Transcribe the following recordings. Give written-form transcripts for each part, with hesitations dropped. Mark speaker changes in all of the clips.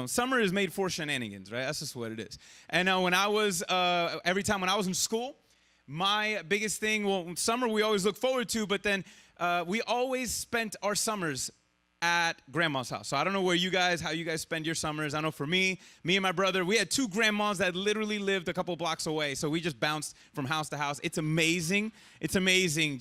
Speaker 1: Summer is made for shenanigans, right? That's just what it is. And when I was, every time when I was in school, my biggest thing, well, summer we always look forward to, but then we always spent our summers at grandma's house. So I don't know how you guys spend your summers. I know for me and my brother, we had two grandmas that literally lived a couple blocks away. So we just bounced from house to house. It's amazing. It's amazing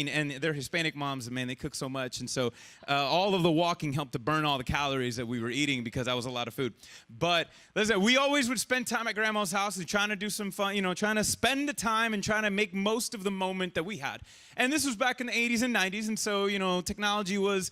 Speaker 1: and they're Hispanic moms, and man, they cook so much. And so all of the walking helped to burn all the calories that we were eating because that was a lot of food. But listen, we always would spend time at grandma's house and trying to do some fun, trying to spend the time and trying to make most of the moment that we had. And this was back in the 80s and 90s. And so, technology was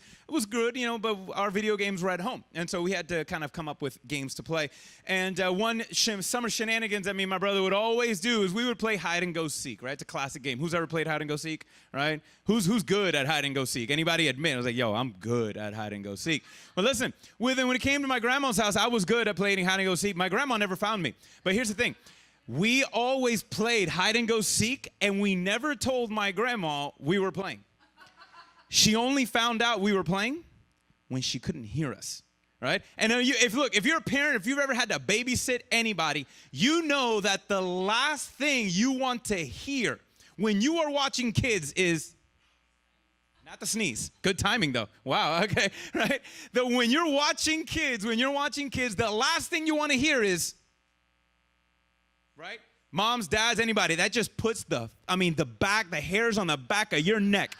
Speaker 1: good, but our video games were at home. And so we had to kind of come up with games to play. And one summer shenanigans that me and my brother would always do is we would play hide and go seek, right? It's a classic game. Who's ever played hide and go seek, right? Who's good at hide and go seek? Anybody admit? I was like, yo, I'm good at hide and go seek. But listen, when it came to my grandma's house, I was good at playing hide and go seek. My grandma never found me. But here's the thing. We always played hide and go seek, and we never told my grandma we were playing. She only found out we were playing when she couldn't hear us, right? And if you're a parent, if you've ever had to babysit anybody, you know that the last thing you want to hear when you are watching kids is not the sneeze. Good timing, though. Wow, okay, right? When you're watching kids, the last thing you want to hear is, right? Moms, dads, anybody, that just puts the hairs on the back of your neck,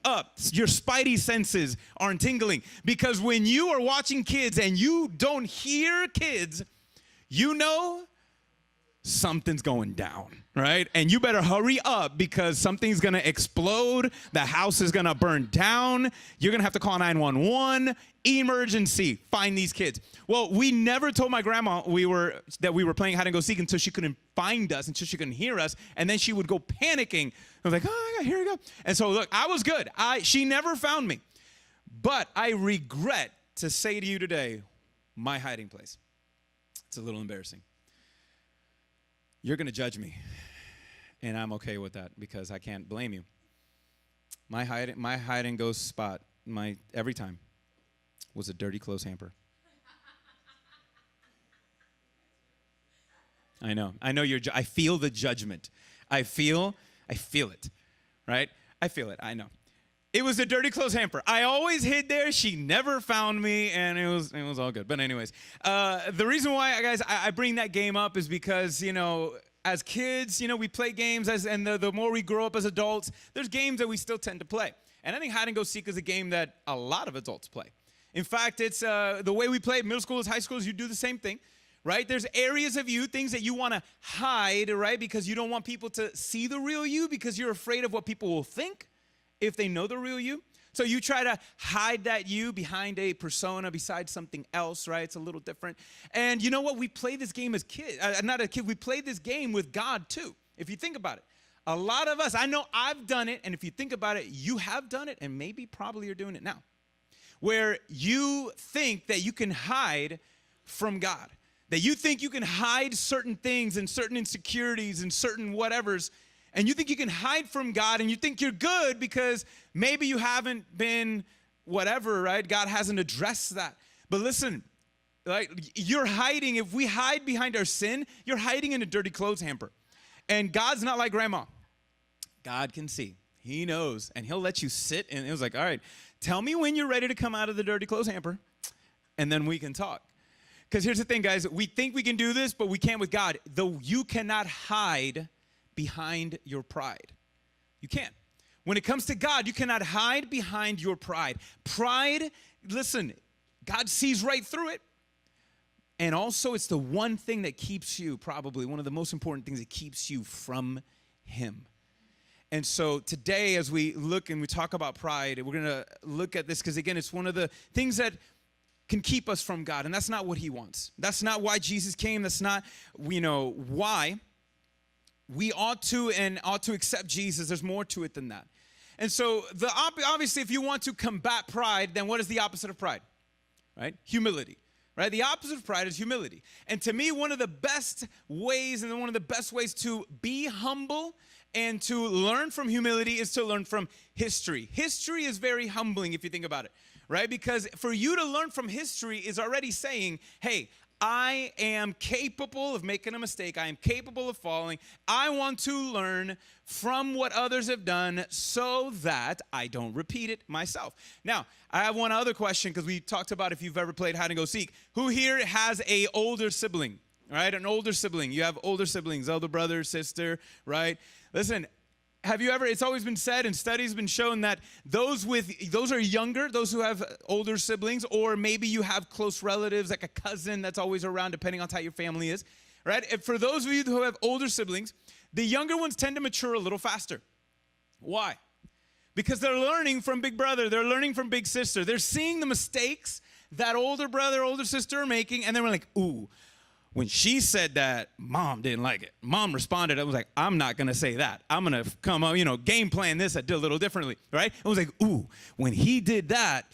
Speaker 1: up. Your spidey senses are tingling. Because when you are watching kids and you don't hear kids, you know something's going down, right? And you better hurry up because something's going to explode. The house is going to burn down. You're going to have to call 911. Emergency. Find these kids. Well, we never told my grandma that we were playing hide and go seek until she couldn't find us, until she couldn't hear us, and then she would go panicking. I was like, oh, here we go. And so, look, I was good. She never found me. But I regret to say to you today, my hiding place. It's a little embarrassing. You're going to judge me, and I'm okay with that because I can't blame you. My hide and go spot, every time, was a dirty clothes hamper. I know I feel the judgment. I feel it, right? I feel it, I know. It was a dirty clothes hamper. I always hid there. She never found me, and it was all good. But anyways, the reason why, guys, I bring that game up is because, as kids, we play games, and the more we grow up as adults, there's games that we still tend to play. And I think hide and go seek is a game that a lot of adults play. In fact, it's the way we play middle schools, high schools, you do the same thing, right? There's areas of you, things that you want to hide, right? Because you don't want people to see the real you because you're afraid of what people will think if they know the real you. So you try to hide that you behind a persona, beside something else, right? It's a little different. And you know what? We play this game as kids. We played this game with God too, if you think about it. A lot of us, I know I've done it, and if you think about it, you have done it, and maybe probably you're doing it now, where you think that you can hide from God, that you think you can hide certain things and certain insecurities and certain whatevers, and you think you can hide from God, and you think you're good because maybe you haven't been whatever, right? God hasn't addressed that. But listen, like, you're hiding. If we hide behind our sin, you're hiding in a dirty clothes hamper. And God's not like grandma. God can see. He knows, and he'll let you sit, and it was like, all right, tell me when you're ready to come out of the dirty clothes hamper, and then we can talk. Because here's the thing, guys. We think we can do this, but we can't with God. Though you cannot hide behind your pride. You can't. When it comes to God, you cannot hide behind your pride. Pride, listen, God sees right through it. And also, it's the one thing that keeps you, probably one of the most important things that keeps you from him. And so today, as we look and we talk about pride, we're going to look at this because, again, it's one of the things that can keep us from God. And that's not what he wants. That's not why Jesus came. That's not, why we ought to accept Jesus. There's more to it than that. And so obviously, if you want to combat pride, then what is the opposite of pride? Right? Humility. Right? The opposite of pride is humility. And to me, one of the best ways to be humble and to learn from humility is to learn from history. History is very humbling if you think about it. right? Because for you to learn from history is already saying, hey, I am capable of making a mistake. I am capable of falling. I want to learn from what others have done so that I don't repeat it myself. Now, I have one other question because we talked about if you've ever played hide and go seek. Who here has a older sibling, right? An older sibling. You have older siblings, elder brother, sister, right? Listen, have you ever, it's always been said and studies have been shown that those are younger, those who have older siblings, or maybe you have close relatives like a cousin that's always around depending on how your family is, right? And for those of you who have older siblings, the younger ones tend to mature a little faster. Why? Because they're learning from big brother, they're learning from big sister. They're seeing the mistakes that older brother, older sister are making, and then we're like, ooh, when she said that, mom didn't like it. Mom responded. I was like, I'm not going to say that. I'm going to come up, game plan this. I did a little differently, right? I was like, ooh, when he did that,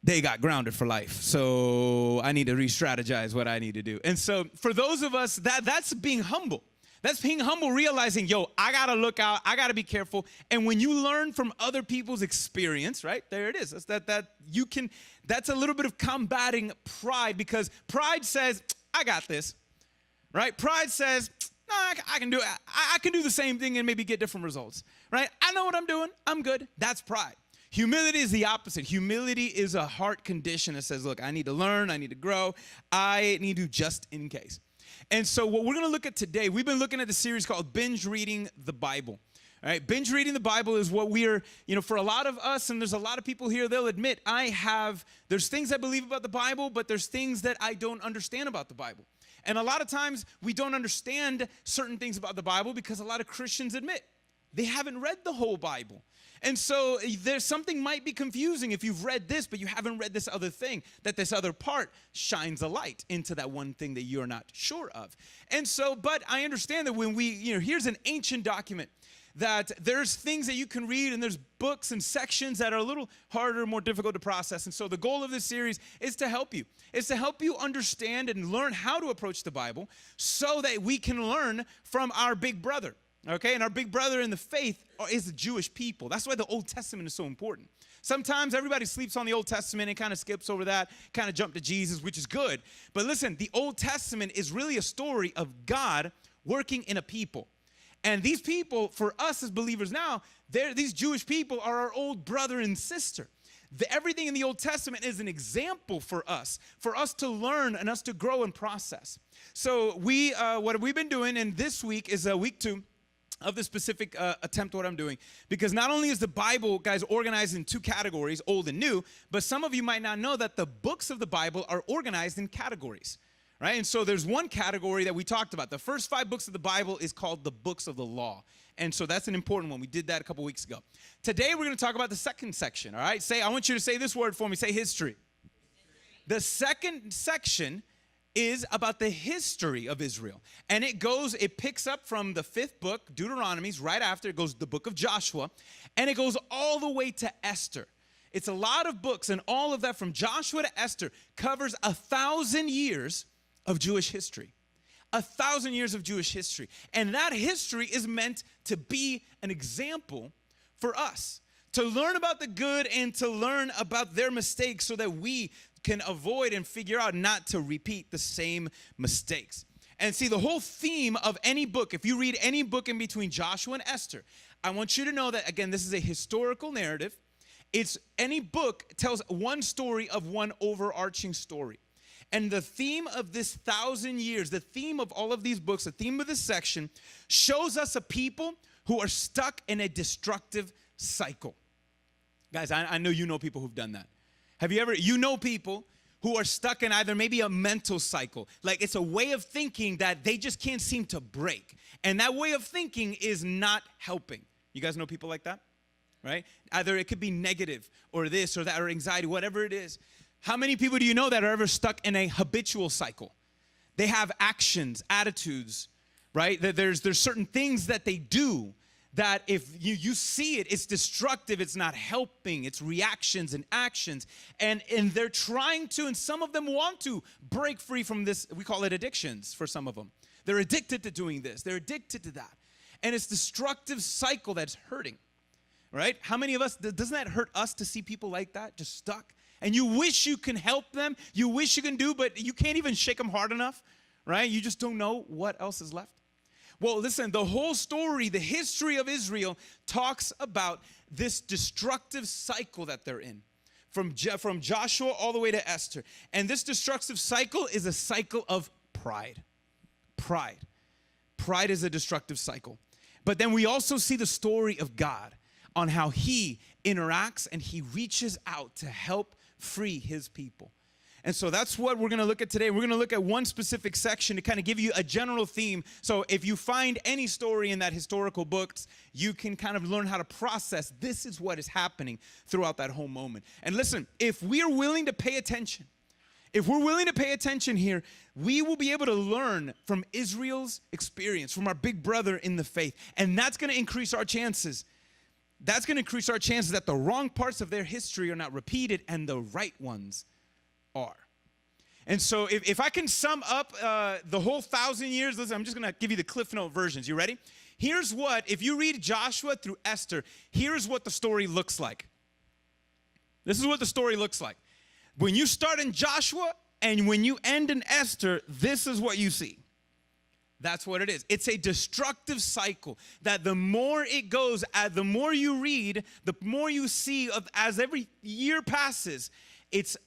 Speaker 1: they got grounded for life. So I need to re-strategize what I need to do. And so for those of us, that's being humble. That's being humble, realizing, I got to look out. I got to be careful. And when you learn from other people's experience, right, there it is. That's a little bit of combating pride, because pride says, I got this, right? Pride says, no, I can do it. I can do the same thing and maybe get different results, right? I know what I'm doing. I'm good. That's pride. Humility is the opposite. Humility is a heart condition that says, look, I need to learn. I need to grow. I need to just in case. And so what we're going to look at today, we've been looking at the series called Binge Reading the Bible. All right, binge reading the Bible is what we are, for a lot of us, and there's a lot of people here, they'll admit, there's things I believe about the Bible, but there's things that I don't understand about the Bible. And a lot of times we don't understand certain things about the Bible because a lot of Christians admit they haven't read the whole Bible. And so there's something might be confusing if you've read this, but you haven't read this other thing, that this other part shines a light into that one thing that you're not sure of. And so, but I understand that when here's an ancient document, that there's things that you can read and there's books and sections that are a little harder, more difficult to process. And so the goal of this series is to help you. It's to help you understand and learn how to approach the Bible so that we can learn from our big brother. Okay, and our big brother in the faith is the Jewish people. That's why the Old Testament is so important. Sometimes everybody sleeps on the Old Testament and kind of skips over that, kind of jump to Jesus, which is good. But listen, the Old Testament is really a story of God working in a people. And these people, for us as believers now, these Jewish people are our old brother and sister. Everything in the Old Testament is an example for us to learn and us to grow and process. So what we've been doing, and this week is week 2, of the specific attempt what I'm doing, because not only is the Bible, guys, organized in 2 categories, old and new, but some of you might not know that the books of the Bible are organized in categories, right? And so there's one category that we talked about. The first 5 books of the Bible is called the books of the law, and so that's an important one. We did that a couple weeks ago. Today we're going to talk about the second section, all right? I want you to say this word for me. Say history. The second section is about the history of Israel. And it picks up from the 5th book, Deuteronomy's, right after it goes the book of Joshua, and it goes all the way to Esther. It's a lot of books, and all of that from Joshua to Esther covers 1,000 years of Jewish history. 1,000 years of Jewish history. And that history is meant to be an example for us, to learn about the good and to learn about their mistakes so that we can avoid and figure out not to repeat the same mistakes. And see, the whole theme of any book, if you read any book in between Joshua and Esther, I want you to know that, again, this is a historical narrative. Any book tells one story of one overarching story. And the theme of this 1,000 years, the theme of all of these books, the theme of this section, shows us a people who are stuck in a destructive cycle. Guys, I know you know people who've done that. Have you ever, people who are stuck in either maybe a mental cycle, like it's a way of thinking that they just can't seem to break. And that way of thinking is not helping. You guys know people like that, right? Either it could be negative or this or that or anxiety, whatever it is. How many people do you know that are ever stuck in a habitual cycle? They have actions, attitudes, right? There's certain things that they do that if you see it, it's destructive, it's not helping, it's reactions and actions. And they're trying to, and some of them want to break free from this, we call it addictions for some of them. They're addicted to doing this, they're addicted to that. And it's destructive cycle that's hurting, right? How many of us, doesn't that hurt us to see people like that, just stuck? And you wish you can help them, you wish you can do, but you can't even shake them hard enough, right? You just don't know what else is left. Well, listen, the whole story, the history of Israel talks about this destructive cycle that they're in. From Joshua all the way to Esther. And this destructive cycle is a cycle of pride. Pride. Pride is a destructive cycle. But then we also see the story of God on how he interacts and he reaches out to help free his people. And so that's what we're going to look at today. We're going to look at one specific section to kind of give you a general theme. So if you find any story in that historical books, you can kind of learn how to process this is what is happening throughout that whole moment. And listen, if we're willing to pay attention, here, we will be able to learn from Israel's experience, from our big brother in the faith. And that's going to increase our chances. That's going to increase our chances that the wrong parts of their history are not repeated and the right ones are. And so if I can sum up the whole 1,000 years, listen, I'm just going to give you the Cliff Note versions. You ready? Here's what, if you read Joshua through Esther, here's what the story looks like. This is what the story looks like. When you start in Joshua and when you end in Esther, this is what you see. That's what it is. It's a destructive cycle that the more it goes, the more you read, the more you see as every year passes, it's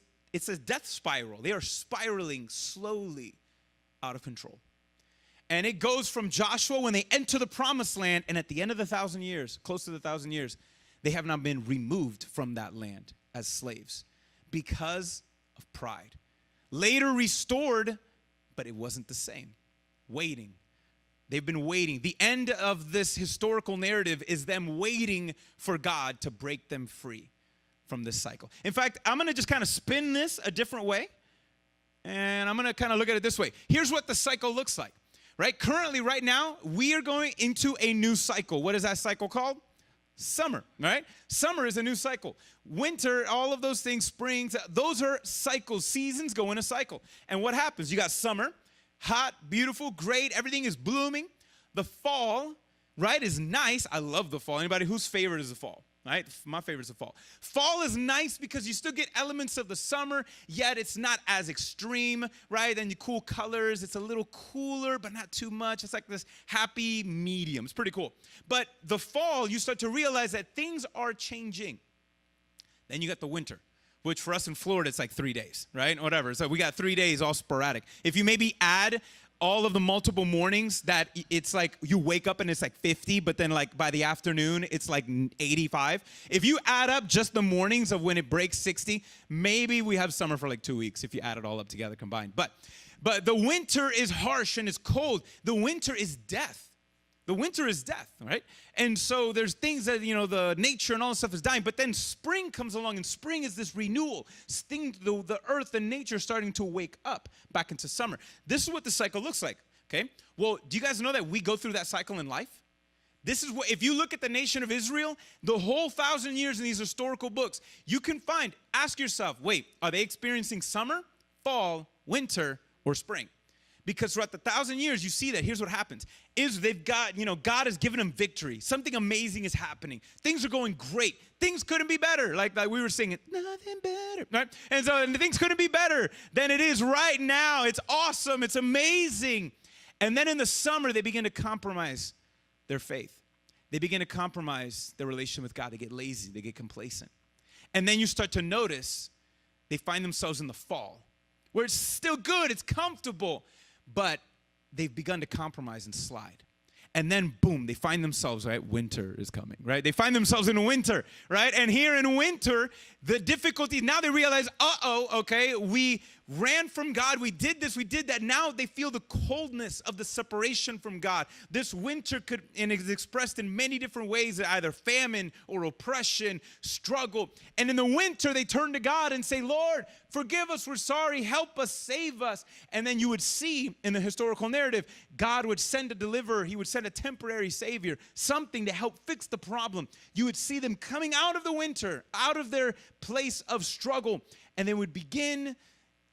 Speaker 1: a death spiral. They are spiraling slowly out of control. And it goes from Joshua when they enter the promised land, and at the end of the 1,000 years, close to the 1,000 years, they have not been removed from that land as slaves because of pride. Later restored, but it wasn't the same. Waiting. They've been waiting. The end of this historical narrative is them waiting for God to break them free from this cycle. In fact, I'm going to just kind of spin this a different way, and I'm going to kind of look at it this way. Here's what the cycle looks like, right? Currently, right now, we are going into a new cycle. What is that cycle called? Summer, right? Summer is a new cycle. Winter, all of those things, springs, those are cycles. Seasons go in a cycle. And what happens? You got summer, hot, beautiful, great, everything is blooming. The fall, right, is nice. I love the fall. Anybody whose favorite is the fall? Right? My favorite is the fall. Fall is nice because you still get elements of the summer, yet it's not as extreme, right? And the cool colors, it's a little cooler, but not too much. It's like this happy medium. It's pretty cool. But the fall, you start to realize that things are changing. Then you got the winter, which for us in Florida, it's like 3 days, right? Whatever. So we got 3 days all sporadic. If you maybe add all of the multiple mornings that it's like you wake up and it's like 50, but then like by the afternoon, it's like 85. If you add up just the mornings of when it breaks 60, maybe we have summer for like 2 weeks if you add it all up together combined. But the winter is harsh and it's cold. The winter is death. The winter is death, right? And so there's things that, the nature and all this stuff is dying. But then spring comes along, and spring is this renewal. The earth and nature starting to wake up back into summer. This is what the cycle looks like, okay? Well, do you guys know that we go through that cycle in life? This is what, if you look at the nation of Israel, the whole 1,000 years in these historical books, you can ask yourself, wait, are they experiencing summer, fall, winter, or spring? Because throughout the 1,000 years, you see that. Here's what happens. They've got, God has given them victory. Something amazing is happening. Things are going great. Things couldn't be better. Like we were singing, nothing better, right? And things couldn't be better than it is right now. It's awesome. It's amazing. And then in the summer, they begin to compromise their faith. They begin to compromise their relation with God. They get lazy. They get complacent. And then you start to notice they find themselves in the fall, where it's still good. It's comfortable. But they've begun to compromise and slide. And then, boom, they find themselves, right? Winter is coming, right? They find themselves in winter, right? And here in winter, the difficulty, now they realize, okay, we ran from God. We did this, we did that. Now they feel the coldness of the separation from God. This winter and is expressed in many different ways, either famine or oppression, struggle. And in the winter, they turn to God and say, Lord, forgive us, we're sorry, help us, save us. And then you would see in the historical narrative, God would send a deliverer. He would send a temporary savior, something to help fix the problem. You would see them coming out of the winter, out of their place of struggle, and they would begin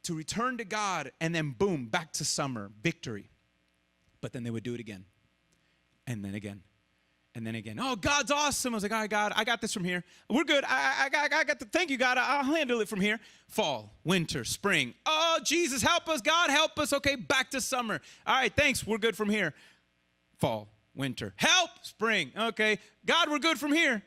Speaker 1: to return to God, and then boom, back to summer, victory. But then they would do it again, and then again, And then again, oh, God's awesome. I was like, all right, God, I got this from here. We're good. I got the, thank you, God. I'll handle it from here. Fall, winter, spring. Oh, Jesus, help us. God, help us. Okay, back to summer. All right, thanks. We're good from here. Fall, winter, help, spring. Okay, God, we're good from here.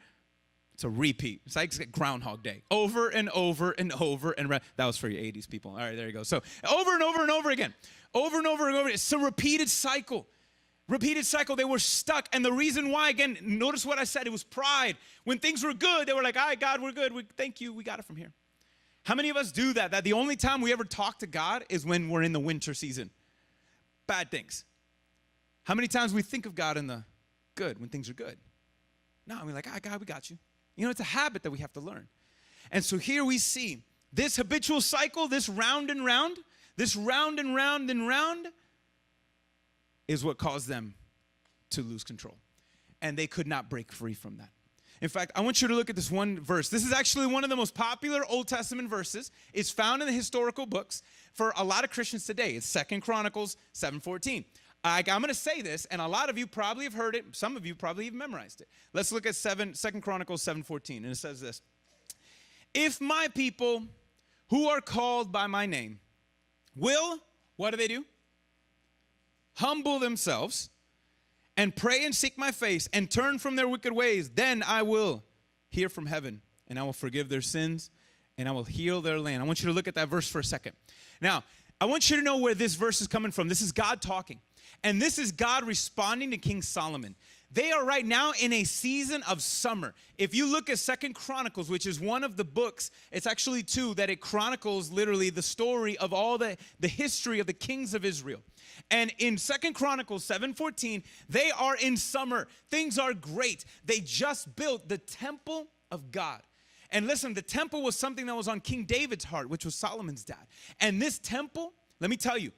Speaker 1: It's a repeat. It's like Groundhog Day. Over and over and over. And that was for your 80s people. All right, there you go. So over and over and over again. Over and over and over. It's a repeated cycle. Repeated cycle, they were stuck. And the reason why, again, notice what I said, it was pride. When things were good, they were like, all right, God, we're good. Thank you, we got it from here. How many of us do that? That the only time we ever talk to God is when we're in the winter season. Bad things. How many times we think of God in the good, when things are good? No, we're like, all right, God, we got you. You know, it's a habit that we have to learn. And so here we see this habitual cycle, this round and round, this round and round and round, is what caused them to lose control. And they could not break free from that. In fact, I want you to look at this one verse. This is actually one of the most popular Old Testament verses. It's found in the historical books for a lot of Christians today. It's 2 Chronicles 7:14. I'm going to say this, and a lot of you probably have heard it. Some of you probably even memorized it. Let's look at 2 Chronicles 7:14, and it says this. If my people who are called by my name will, what do? Humble themselves and pray and seek my face and turn from their wicked ways, then I will hear from heaven and I will forgive their sins and I will heal their land. I want you to look at that verse for a second. Now, I want you to know where this verse is coming from. This is God talking. And this is God responding to King Solomon. They are right now in a season of summer. If you look at 2 Chronicles, which is one of the books, it's actually two, that it chronicles literally the story of all the history of the kings of Israel. And in 2 Chronicles 7:14, they are in summer. Things are great. They just built the temple of God. And listen, the temple was something that was on King David's heart, which was Solomon's dad. And this temple, let me tell you,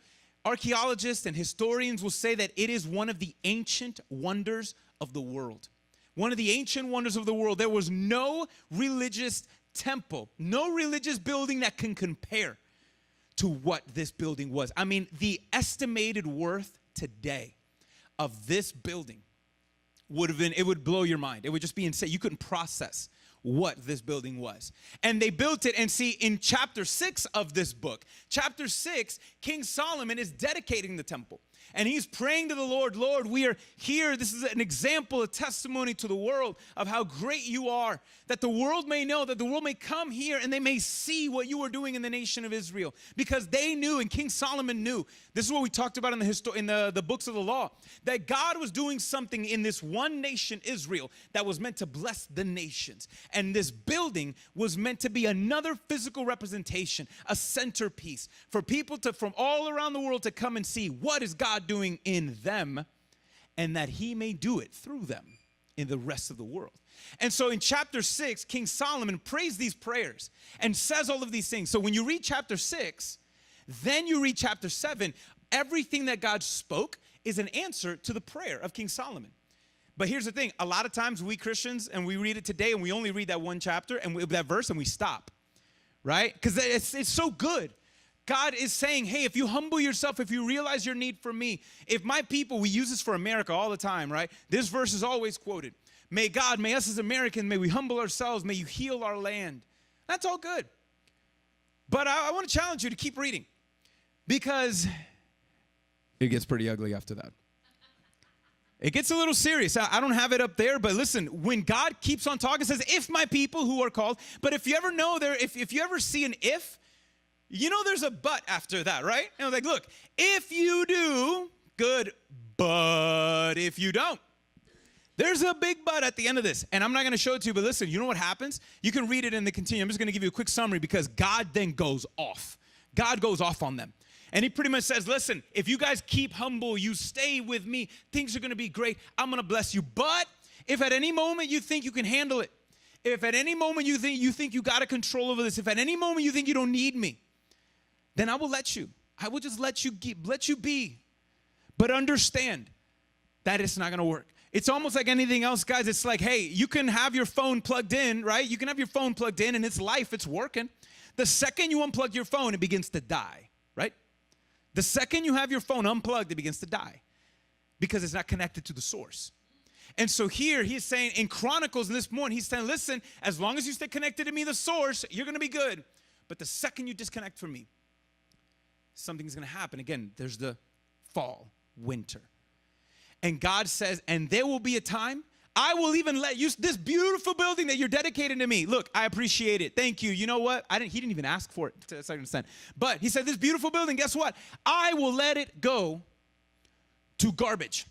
Speaker 1: archaeologists and historians will say that it is one of the ancient wonders of the world. One of the ancient wonders of the world. There was no religious temple, no religious building that can compare to what this building was. I mean, the estimated worth today of this building would have been, it would blow your mind. It would just be insane. You couldn't process what this building was. And they built it, and see, in chapter 6 of this book, chapter 6, King Solomon is dedicating the temple. And he's praying to the Lord, Lord, we are here. This is an example, a testimony to the world of how great you are, that the world may know, that the world may come here and they may see what you are doing in the nation of Israel. Because they knew, and King Solomon knew, this is what we talked about in the books of the law, that God was doing something in this one nation, Israel, that was meant to bless the nations. And this building was meant to be another physical representation, a centerpiece for people from all around the world to come and see what is God doing in them, and that he may do it through them in the rest of the world. And so in chapter 6, King Solomon prays these prayers and says all of these things. So when you read chapter 6, then you read chapter 7, everything that God spoke is an answer to the prayer of King Solomon. But here's the thing, a lot of times we Christians, and we read it today, and we only read that one chapter and that verse, and we stop, right? Because it's so good. God is saying, hey, if you humble yourself, if you realize your need for me, if my people, we use this for America all the time, right? This verse is always quoted. May God, may us as Americans, may we humble ourselves, may you heal our land. That's all good. But I want to challenge you to keep reading, because it gets pretty ugly after that. It gets a little serious. I don't have it up there, but listen, when God keeps on talking, it says, if my people who are called, but if you ever know there, if you ever see an if, you know there's a but after that, right? You know, like, look, if you do, good, but if you don't, there's a big but at the end of this. And I'm not going to show it to you, but listen, you know what happens? You can read it in the continuum. I'm just going to give you a quick summary, because God then goes off. God goes off on them. And he pretty much says, listen, if you guys keep humble, you stay with me, things are going to be great. I'm going to bless you. But if at any moment you think you can handle it, if at any moment you think you got a control over this, if at any moment you think you don't need me, then I will let you. I will just let you be. But understand that it's not going to work. It's almost like anything else, guys. It's like, hey, you can have your phone plugged in, right? You can have your phone plugged in, and it's life. It's working. The second you unplug your phone, it begins to die, right? The second you have your phone unplugged, it begins to die, because it's not connected to the source. And so here he's saying in Chronicles in this morning, he's saying, listen, as long as you stay connected to me, the source, you're going to be good. But the second you disconnect from me, something's going to happen. Again, there's the fall, winter. And God says, and there will be a time, I will even let you, this beautiful building that you're dedicating to me. Look, I appreciate it. Thank you. You know what? He didn't even ask for it to a certain extent. But he said, this beautiful building, guess what? I will let it go to garbage.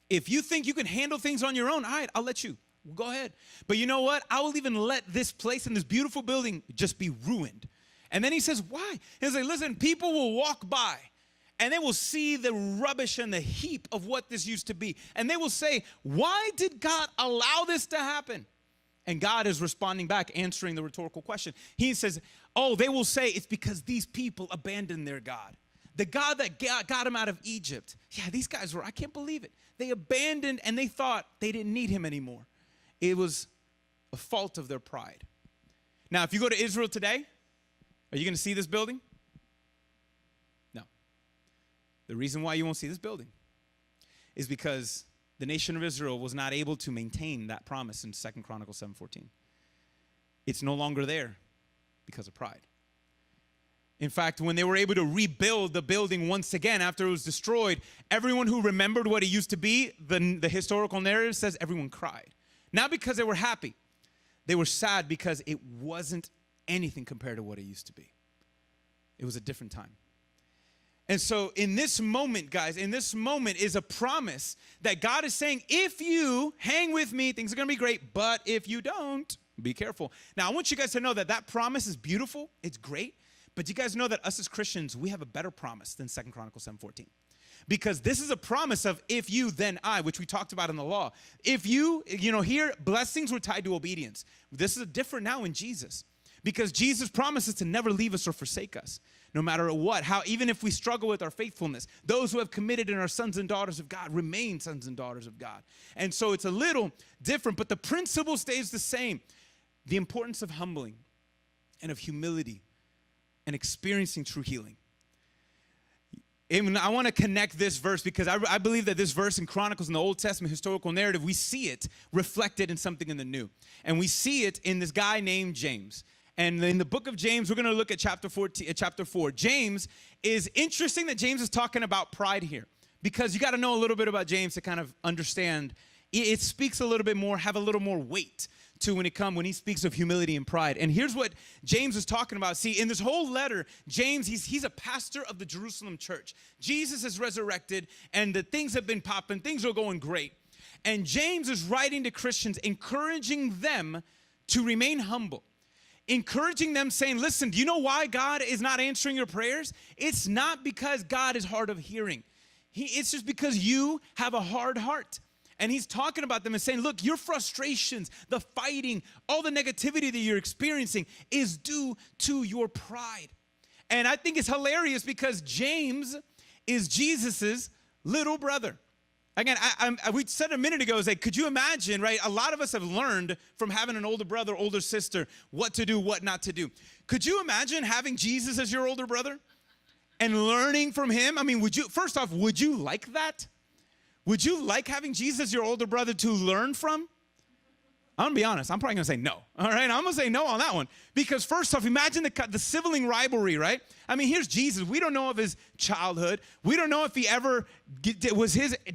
Speaker 1: If you think you can handle things on your own, all right, I'll let you. Go ahead. But you know what? I will even let this place and this beautiful building just be ruined. And then he says, why? He's like, listen, people will walk by and they will see the rubbish and the heap of what this used to be. And they will say, why did God allow this to happen? And God is responding back, answering the rhetorical question. He says, oh, they will say it's because these people abandoned their God. The God that got them out of Egypt. Yeah, these guys I can't believe it. They abandoned and they thought they didn't need him anymore. It was a fault of their pride. Now, if you go to Israel today, are you going to see this building? No. The reason why you won't see this building is because the nation of Israel was not able to maintain that promise in 2 Chronicles 7:14. It's no longer there because of pride. In fact, when they were able to rebuild the building once again after it was destroyed, everyone who remembered what it used to be, the historical narrative says everyone cried. Not because they were happy. They were sad because it wasn't anything compared to what it used to be. It was a different time. And so in this moment, guys, in this moment is a promise that God is saying, if you hang with me, things are going to be great. But if you don't, be careful. Now, I want you guys to know that that promise is beautiful. It's great. But you guys know that us as Christians, we have a better promise than 2 Chronicles 7:14. Because this is a promise of if you, then I, which we talked about in the law. If you, here, blessings were tied to obedience. This is different now in Jesus. Because Jesus promises to never leave us or forsake us, no matter what. Even if we struggle with our faithfulness, those who have committed and are sons and daughters of God remain sons and daughters of God. And so it's a little different, but the principle stays the same. The importance of humbling and of humility and experiencing true healing. And I want to connect this verse because I believe that this verse in Chronicles in the Old Testament historical narrative, we see it reflected in something in the New. And we see it in this guy named James. And in the book of James, we're going to look at chapter 4. James is interesting that James is talking about pride here because you got to know a little bit about James to kind of understand. It speaks a little bit more, have a little more weight to when he speaks of humility and pride. And here's what James is talking about. See, in this whole letter, James, he's a pastor of the Jerusalem church. Jesus is resurrected, and the things have been popping. Things are going great. And James is writing to Christians, encouraging them to remain humble. Encouraging them, saying, listen, do you know why God is not answering your prayers? It's not because God is hard of hearing. It's just because you have a hard heart. And he's talking about them and saying, look, your frustrations, the fighting, all the negativity that you're experiencing is due to your pride. And I think it's hilarious because James is Jesus's little brother. Again, we said a minute ago, could you imagine, right? A lot of us have learned from having an older brother, older sister, what to do, what not to do. Could you imagine having Jesus as your older brother and learning from him? I mean, first off, would you like that? Would you like having Jesus, your older brother, to learn from? I'm going to be honest. I'm probably going to say no. All right? I'm going to say no on that one. Because first off, imagine the sibling rivalry, right? I mean, here's Jesus. We don't know of his childhood. We don't know if he ever,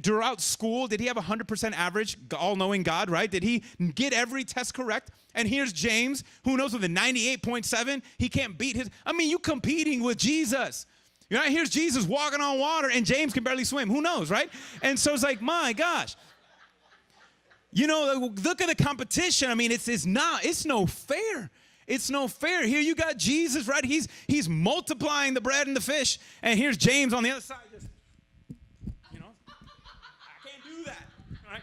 Speaker 1: throughout school, did he have 100% average, all-knowing God, right? Did he get every test correct? And here's James, who knows with a 98.7, he can't beat his. I mean, you competing with Jesus. You know, here's Jesus walking on water, and James can barely swim. Who knows, right? And so it's like, my gosh. You know, look at the competition. I mean, it's no fair. It's no fair. Here you got Jesus, right? He's multiplying the bread and the fish, and here's James on the other side. Just, I can't do that. All right?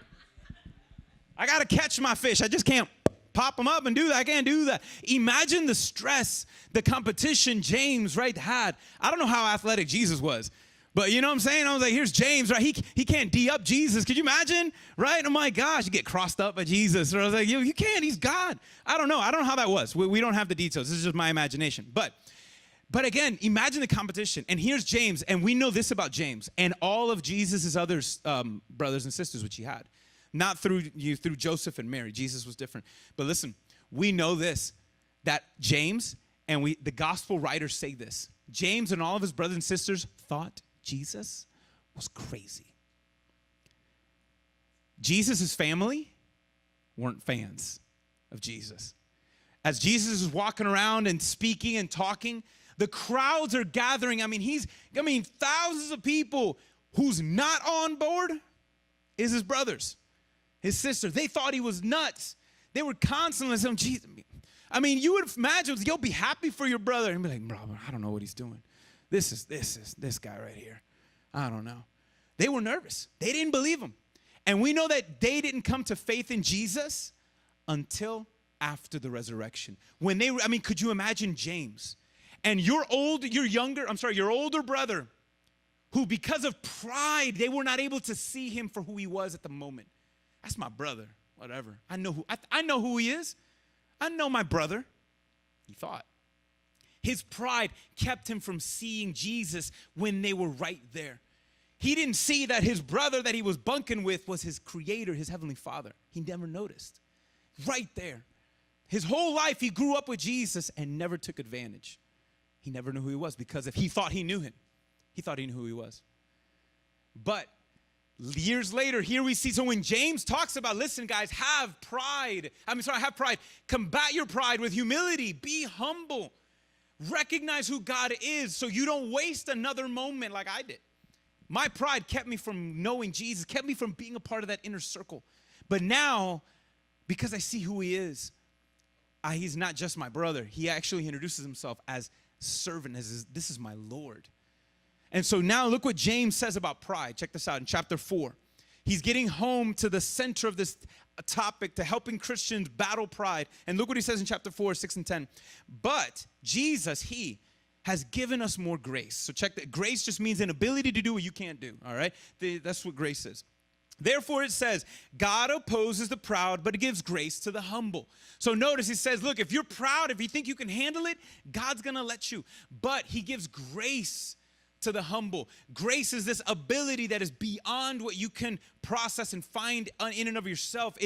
Speaker 1: I got to catch my fish. I just can't pop them up and do that. I can't do that. Imagine the stress, the competition James, right, had. I don't know how athletic Jesus was. But you know what I'm saying? I was like, here's James, right? He can't D up Jesus. Could you imagine? Right? Oh my gosh, you get crossed up by Jesus. Or I was like, you can't. He's God. I don't know how that was. We don't have the details. This is just my imagination. But again, imagine the competition. And here's James. And we know this about James and all of Jesus' other brothers and sisters, which he had. Not through Joseph and Mary. Jesus was different. But listen, we know this, that James, and the gospel writers say this, James and all of his brothers and sisters thought Jesus was crazy. Jesus' family weren't fans of Jesus. As Jesus is walking around and speaking and talking, the crowds are gathering. Thousands of people. Who's not on board is his brothers, his sisters. They thought he was nuts. They were constantly saying, Jesus. You would imagine, you'll be happy for your brother. And be like, bro, I don't know what he's doing. This is this guy right here. I don't know. They were nervous. They didn't believe him. And we know that they didn't come to faith in Jesus until after the resurrection. Could you imagine James and your older brother, who because of pride, they were not able to see him for who he was at the moment. That's my brother, whatever. I know who he is. I know my brother, he thought. His pride kept him from seeing Jesus when they were right there. He didn't see that his brother that he was bunking with was his creator, his heavenly father. He never noticed. Right there. His whole life, he grew up with Jesus and never took advantage. He never knew who he was because if he thought he knew him. He thought he knew who he was. But years later, here we see, so when James talks about, listen, guys, have pride. Have pride. Combat your pride with humility. Be humble. Recognize who God is so you don't waste another moment like I did. My pride kept me from knowing Jesus, kept me from being a part of that inner circle. But now, because I see who he is, he's not just my brother. He actually introduces himself as servant, this is my Lord. And so now look what James says about pride. Check this out in chapter 4. He's getting home to the center of this topic, to helping Christians battle pride. And look what he says in chapter 4, 6 and 10. But Jesus, he has given us more grace. So check that. Grace just means an ability to do what you can't do, all right? That's what grace is. Therefore, it says, God opposes the proud, but it gives grace to the humble. So notice he says, look, if you're proud, if you think you can handle it, God's going to let you. But he gives grace to the humble. Grace is this ability that is beyond what you can process and find in and of yourself.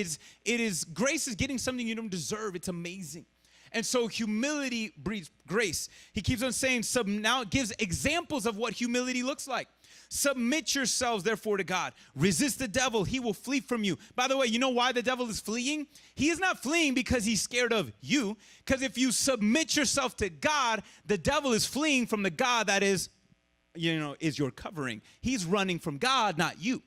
Speaker 1: Grace is getting something you don't deserve. It's amazing. And so humility breeds grace. He keeps on saying, now it gives examples of what humility looks like. Submit yourselves, therefore, to God. Resist the devil. He will flee from you. By the way, you know why the devil is fleeing? He is not fleeing because he's scared of you. Because if you submit yourself to God, the devil is fleeing from the God that is your covering. He's running from God, not you.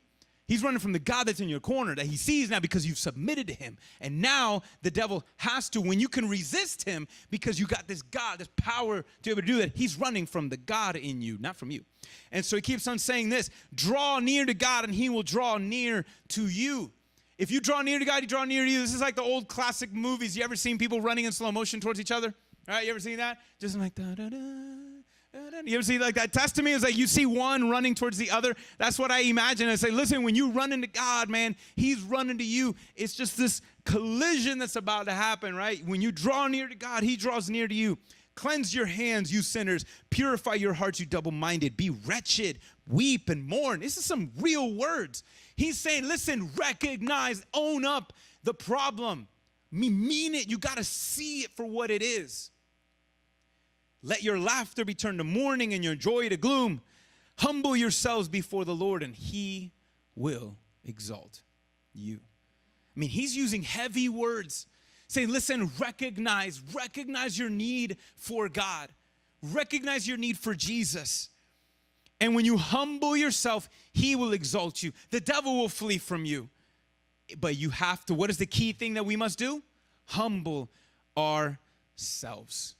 Speaker 1: He's running from the God that's in your corner that he sees now because you've submitted to him. And now the devil has to, when you can resist him because you got this God, this power to be able to do that, he's running from the God in you, not from you. And so he keeps on saying this, draw near to God and he will draw near to you. If you draw near to God, he draw near to you. This is like the old classic movies. You ever seen people running in slow motion towards each other? All right, you ever seen that? Just like da-da-da. You ever see like that? Test to me is like you see one running towards the other. That's what I imagine. I say, listen, when you run into God, man, he's running to you. It's just this collision that's about to happen, right? When you draw near to God, he draws near to you. Cleanse your hands, you sinners. Purify your hearts, you double-minded. Be wretched, weep and mourn. This is some real words. He's saying, listen, recognize, own up the problem. Mean it. You got to see it for what it is. Let your laughter be turned to mourning and your joy to gloom. Humble yourselves before the Lord and he will exalt you. He's using heavy words, saying, listen, recognize your need for God. Recognize your need for Jesus. And when you humble yourself, he will exalt you. The devil will flee from you. But you have to, what is the key thing that we must do? Humble ourselves.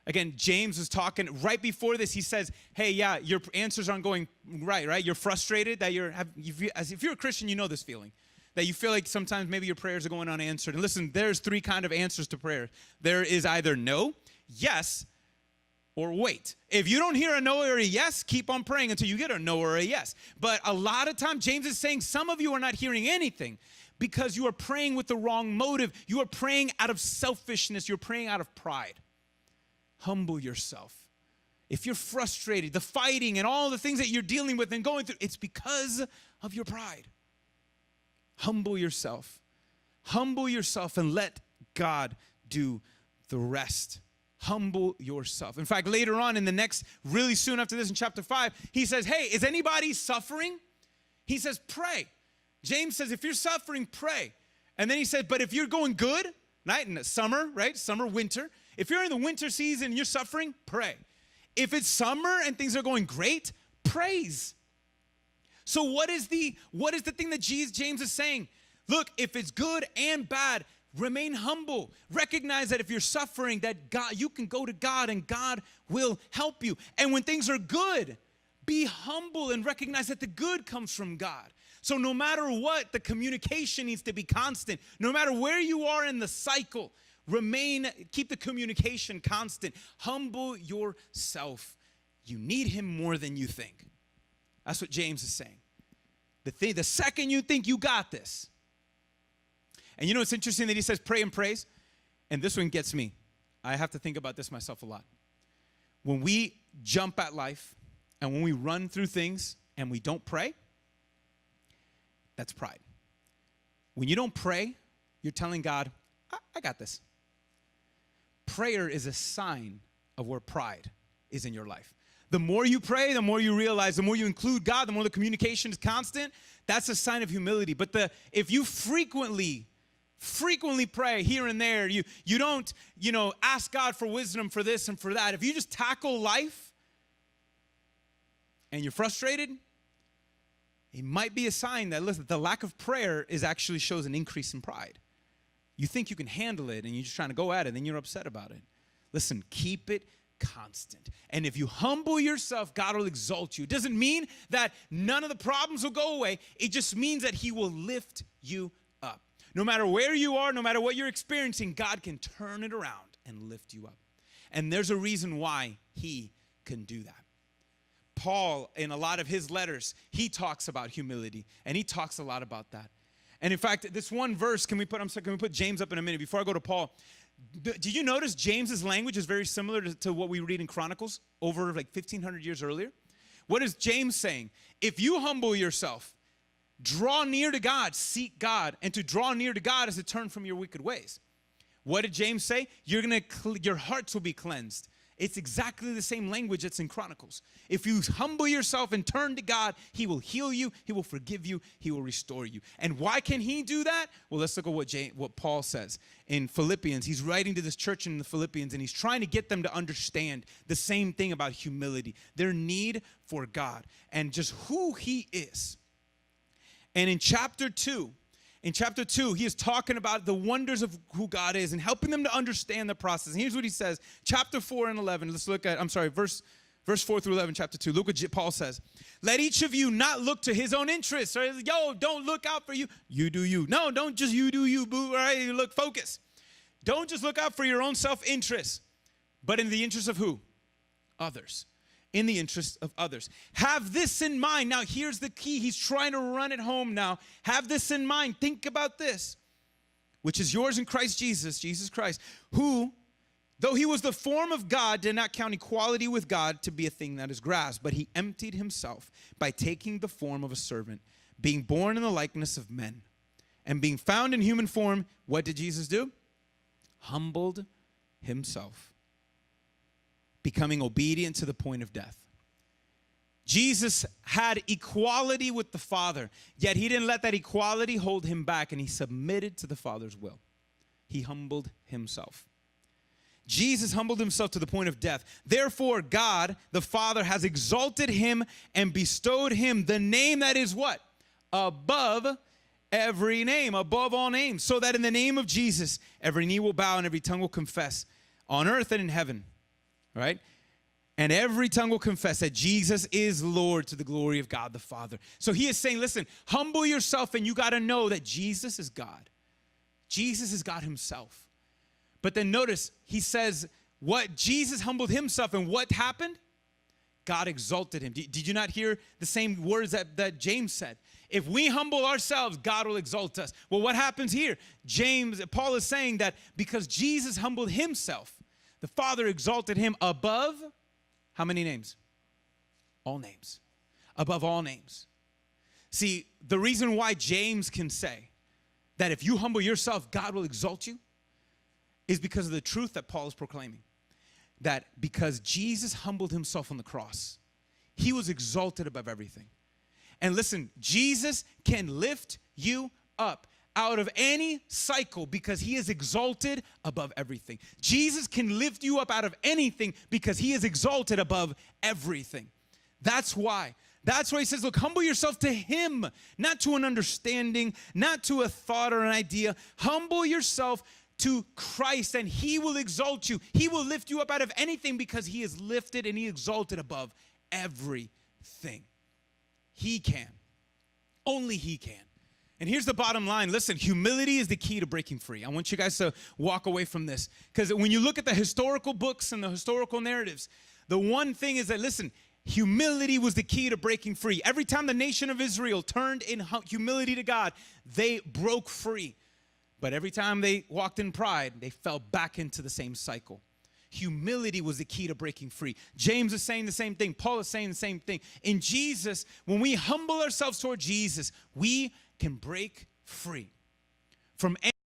Speaker 1: Again, James was talking right before this. He says, hey, yeah, your answers aren't going right? You're frustrated that if you're a Christian, you know this feeling. That you feel like sometimes maybe your prayers are going unanswered. And listen, there's three kind of answers to prayer. There is either no, yes, or wait. If you don't hear a no or a yes, keep on praying until you get a no or a yes. But a lot of times, James is saying some of you are not hearing anything because you are praying with the wrong motive. You are praying out of selfishness. You're praying out of pride. Humble yourself. If you're frustrated, the fighting and all the things that you're dealing with and going through, it's because of your pride. Humble yourself. Humble yourself and let God do the rest. Humble yourself. In fact, later on in the next, really soon after this in chapter 5, he says, hey, is anybody suffering? He says, pray. James says, if you're suffering, pray. And then he said, but if you're going good, right, in the summer, right, summer, winter, if you're in the winter season and you're suffering, pray. If it's summer and things are going great, praise. So what is the thing that James is saying? Look, if it's good and bad, remain humble. Recognize that if you're suffering, that God, you can go to God and God will help you. And when things are good, be humble and recognize that the good comes from God. So no matter what, the communication needs to be constant. No matter where you are in the cycle, keep the communication constant. Humble yourself. You need him more than you think. That's what James is saying. The second you think you got this. And you know, it's interesting that he says pray and praise. And this one gets me. I have to think about this myself a lot. When we jump at life and when we run through things and we don't pray, that's pride. When you don't pray, you're telling God, I got this. Prayer is a sign of where pride is in your life. The more you pray, the more you realize, the more you include God, the more the communication is constant. That's a sign of humility. But if you frequently pray here and there, you don't, ask God for wisdom for this and for that. If you just tackle life and you're frustrated, it might be a sign that, listen, the lack of prayer actually shows an increase in pride. You think you can handle it and you're just trying to go at it and then you're upset about it. Listen, keep it constant. And if you humble yourself, God will exalt you. It doesn't mean that none of the problems will go away. It just means that he will lift you up. No matter where you are, no matter what you're experiencing, God can turn it around and lift you up. And there's a reason why he can do that. Paul, in a lot of his letters, he talks about humility, and he talks a lot about that. And in fact, this one verse, can we put James up in a minute? Before I go to Paul, did you notice James's language is very similar to what we read in Chronicles over like 1,500 years earlier? What is James saying? If you humble yourself, draw near to God, seek God, and to draw near to God is to turn from your wicked ways. What did James say? Your hearts will be cleansed. It's exactly the same language that's in Chronicles. If you humble yourself and turn to God, he will heal you, he will forgive you, he will restore you. And why can he do that? Well, let's look at what Paul says in Philippians. He's writing to this church in the Philippians, and he's trying to get them to understand the same thing about humility, their need for God, and just who he is. And in chapter 2, he is talking about the wonders of who God is and helping them to understand the process. And here's what he says, chapter 4 and 11. Let's look at, verse 4 through 11, chapter 2. Look what Paul says. Let each of you not look to his own interests. Right? Don't look out for you. You do you. No, don't just you do you, boo. All right? Look, focus. Don't just look out for your own self-interest, but in the interest of who? Others. In the interest of others. Have this in mind. Now, here's the key. He's trying to run it home now. Have this in mind. Think about this, which is yours in Christ Jesus Christ, who, though he was the form of God, did not count equality with God to be a thing that is grasped, but he emptied himself by taking the form of a servant, being born in the likeness of men. And being found in human form, what did Jesus do? Humbled himself, becoming obedient to the point of death. Jesus had equality with the Father, yet he didn't let that equality hold him back, and he submitted to the Father's will. He humbled himself. Jesus humbled himself to the point of death. Therefore, God, the Father, has exalted him and bestowed him the name that is what? Above every name, above all names, so that in the name of Jesus, every knee will bow and every tongue will confess on earth and in heaven. Right? And every tongue will confess that Jesus is Lord to the glory of God the Father. So he is saying, listen, humble yourself and you got to know that Jesus is God. Jesus is God himself. But then notice, he says, what Jesus humbled himself and what happened? God exalted him. Did you not hear the same words that James said? If we humble ourselves, God will exalt us. Well, what happens here? Paul is saying that because Jesus humbled himself, the Father exalted him above how many names? All names. Above all names. See, the reason why James can say that if you humble yourself, God will exalt you is because of the truth that Paul is proclaiming. That because Jesus humbled himself on the cross, he was exalted above everything. And listen, Jesus can lift you up out of any cycle because he is exalted above everything. Jesus can lift you up out of anything because he is exalted above everything. That's why. That's why he says, look, humble yourself to him, not to an understanding, not to a thought or an idea. Humble yourself to Christ and he will exalt you. He will lift you up out of anything because he is lifted and he exalted above everything. He can. Only he can. And here's the bottom line. Listen, humility is the key to breaking free. I want you guys to walk away from this. Because when you look at the historical books and the historical narratives, the one thing is that, listen, humility was the key to breaking free. Every time the nation of Israel turned in humility to God, they broke free. But every time they walked in pride, they fell back into the same cycle. Humility was the key to breaking free. James is saying the same thing. Paul is saying the same thing. In Jesus, when we humble ourselves toward Jesus, we can break free from